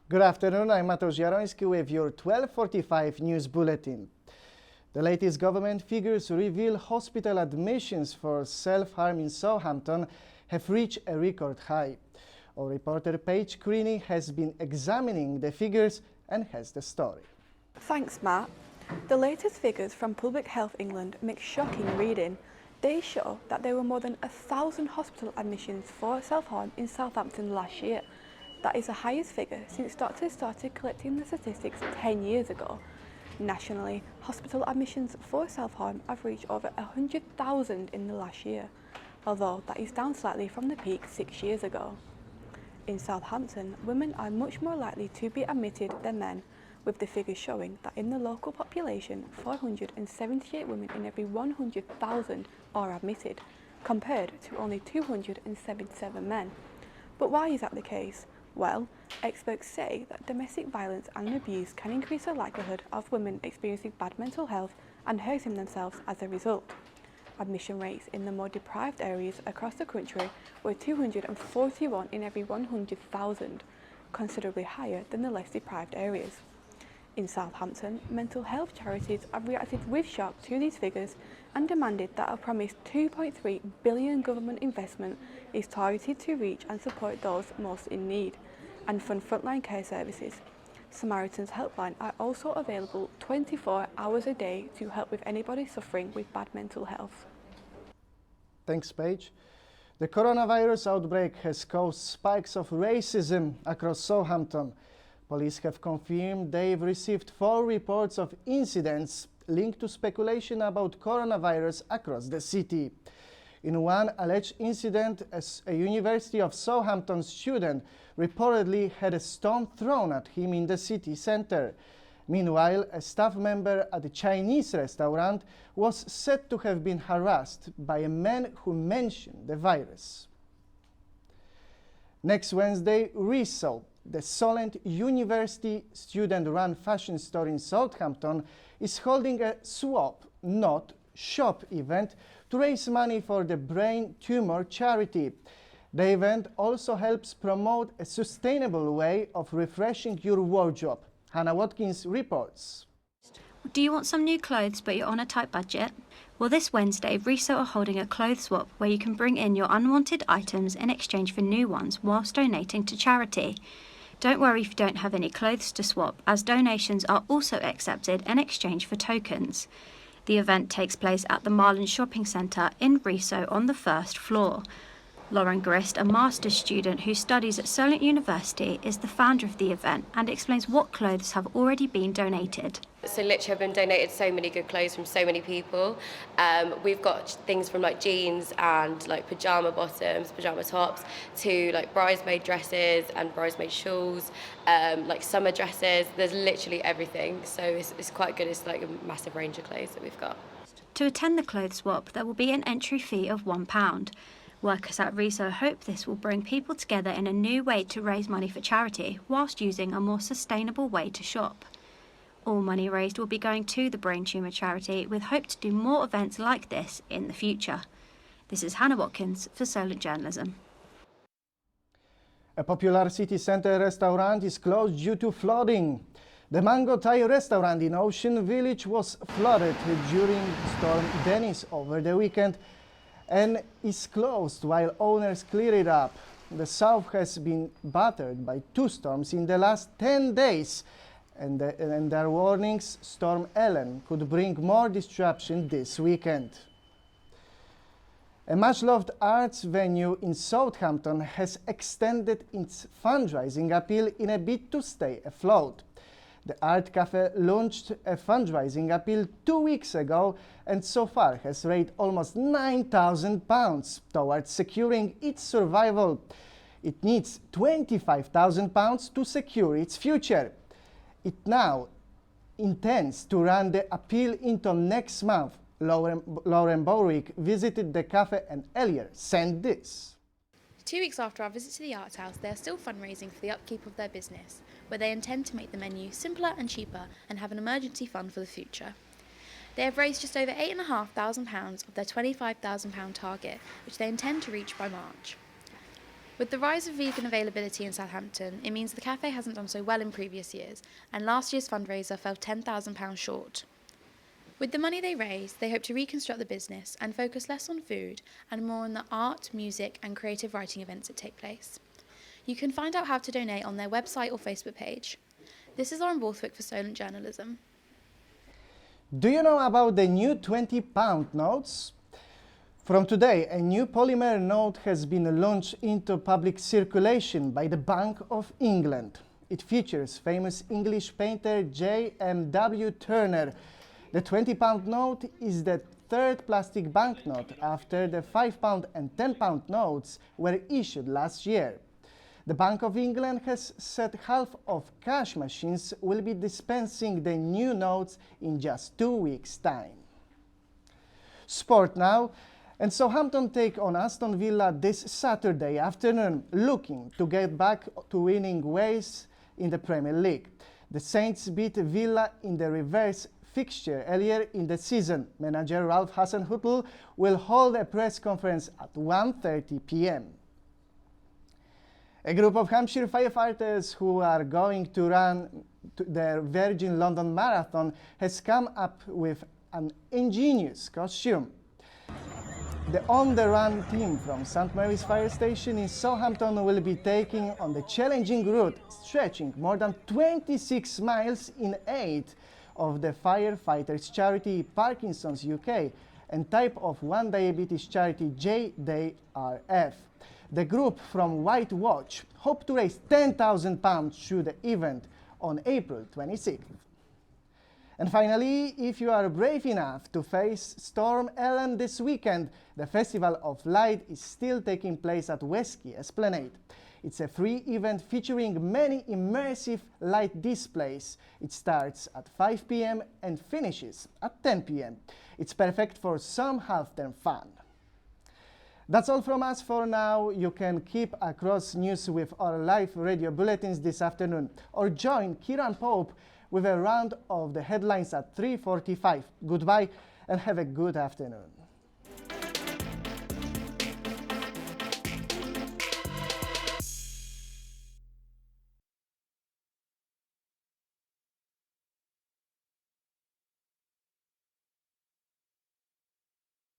Good afternoon, I'm Mateusz Jaroński with your 12:45 news bulletin. The latest government figures reveal hospital admissions for self-harm in Southampton have reached a record high. Our reporter Paige Creaney has been examining the figures and has the story. Thanks, Matt. The latest figures from Public Health England make shocking reading. They show that there were more than 1,000 hospital admissions for self-harm in Southampton last year. That is the highest figure since doctors started collecting the statistics 10 years ago. Nationally, hospital admissions for self-harm have reached over 100,000 in the last year, although that is down slightly from the peak 6 years ago. In Southampton, women are much more likely to be admitted than men, with the figures showing that in the local population, 478 women in every 100,000 are admitted, compared to only 277 men. But why is that the case? Well, experts say that domestic violence and abuse can increase the likelihood of women experiencing bad mental health and hurting themselves as a result. Admission rates in the more deprived areas across the country were 241 in every 100,000, considerably higher than the less deprived areas. In Southampton, mental health charities have reacted with shock to these figures and demanded that a promised £2.3 billion government investment is targeted to reach and support those most in need and fund frontline care services. Samaritan's Helpline are also available 24 hours a day to help with anybody suffering with bad mental health. Thanks, Paige. The coronavirus outbreak has caused spikes of racism across Southampton. Police have confirmed they've received 4 reports of incidents linked to speculation about coronavirus across the city. In one alleged incident, a University of Southampton student reportedly had a stone thrown at him in the city centre. Meanwhile, a staff member at a Chinese restaurant was said to have been harassed by a man who mentioned the virus. Next Wednesday, Resell, the Solent University student-run fashion store in Southampton, is holding a Swap, Not Shop event to raise money for the brain tumor charity. The event also helps promote a sustainable way of refreshing your wardrobe. Hannah Watkins reports. Do you want some new clothes but you're on a tight budget? Well, this Wednesday, Resell are holding a clothes swap where you can bring in your unwanted items in exchange for new ones whilst donating to charity. Don't worry if you don't have any clothes to swap, as donations are also accepted in exchange for tokens. The event takes place at the Marlin Shopping Centre in Resell on the 1st floor. Lauren Grist, a master's student who studies at Solent University, is the founder of the event and explains what clothes have already been donated. So literally have been donated so many good clothes from so many people. We've got things from like jeans and like pyjama bottoms, pyjama tops, to like bridesmaid dresses and bridesmaid shawls, like summer dresses. There's literally everything. So it's quite good. It's like a massive range of clothes that we've got. To attend the clothes swap, there will be an entry fee of £1. Workers at Resell hope this will bring people together in a new way to raise money for charity, whilst using a more sustainable way to shop. All money raised will be going to the brain tumour charity, with hope to do more events like this in the future. This is Hannah Watkins for Solent Journalism. A popular city centre restaurant is closed due to flooding. The Mango Thai restaurant in Ocean Village was flooded during Storm Dennis over the weekend and is closed while owners clear it up. The south has been battered by 2 storms in the last 10 days, and there are warnings Storm Ellen could bring more disruption this weekend. A much-loved arts venue in Southampton has extended its fundraising appeal in a bid to stay afloat. The Art Cafe launched a fundraising appeal 2 weeks ago and so far has raised almost £9,000 towards securing its survival. It needs £25,000 to secure its future. It now intends to run the appeal until next month. Lauren Borwick visited the cafe and earlier sent this. 2 weeks after our visit to the Arts House, they are still fundraising for the upkeep of their business, where they intend to make the menu simpler and cheaper and have an emergency fund for the future. They have raised just over £8,500 of their £25,000 target, which they intend to reach by March. With the rise of vegan availability in Southampton, it means the cafe hasn't done so well in previous years, and last year's fundraiser fell £10,000 short. With the money they raised, they hope to reconstruct the business and focus less on food and more on the art, music and creative writing events that take place. You can find out how to donate on their website or Facebook page. This is Lauren Borthwick for Solent Journalism. Do you know about the new £20 notes? From today, a new polymer note has been launched into public circulation by the Bank of England. It features famous English painter J.M.W. Turner. The £20 note is the third plastic banknote after the £5 and £10 notes were issued last year. The Bank of England has said half of cash machines will be dispensing the new notes in just 2 weeks' time. Sport now. And Southampton take on Aston Villa this Saturday afternoon, looking to get back to winning ways in the Premier League. The Saints beat Villa in the reverse fixture earlier in the season. Manager Ralph Hasenhüttl will hold a press conference at 1:30 p.m. A group of Hampshire firefighters who are going to run the Virgin London Marathon has come up with an ingenious costume. The on-the-run team from St Mary's Fire Station in Southampton will be taking on the challenging route stretching more than 26 miles in aid of the firefighters charity Parkinson's UK and type of 1 diabetes charity JDRF. The group from White Watch hope to raise £10,000 through the event on April 26th. And finally, if you are brave enough to face Storm Ellen this weekend, the Festival of Light is still taking place at Westquay Esplanade. It's a free event featuring many immersive light displays. It starts at 5 p.m. and finishes at 10 p.m. It's perfect for some half-term fun. That's all from us for now. You can keep across news with our live radio bulletins this afternoon or join Kieran Pope with a round of the headlines at 3:45. Goodbye and have a good afternoon.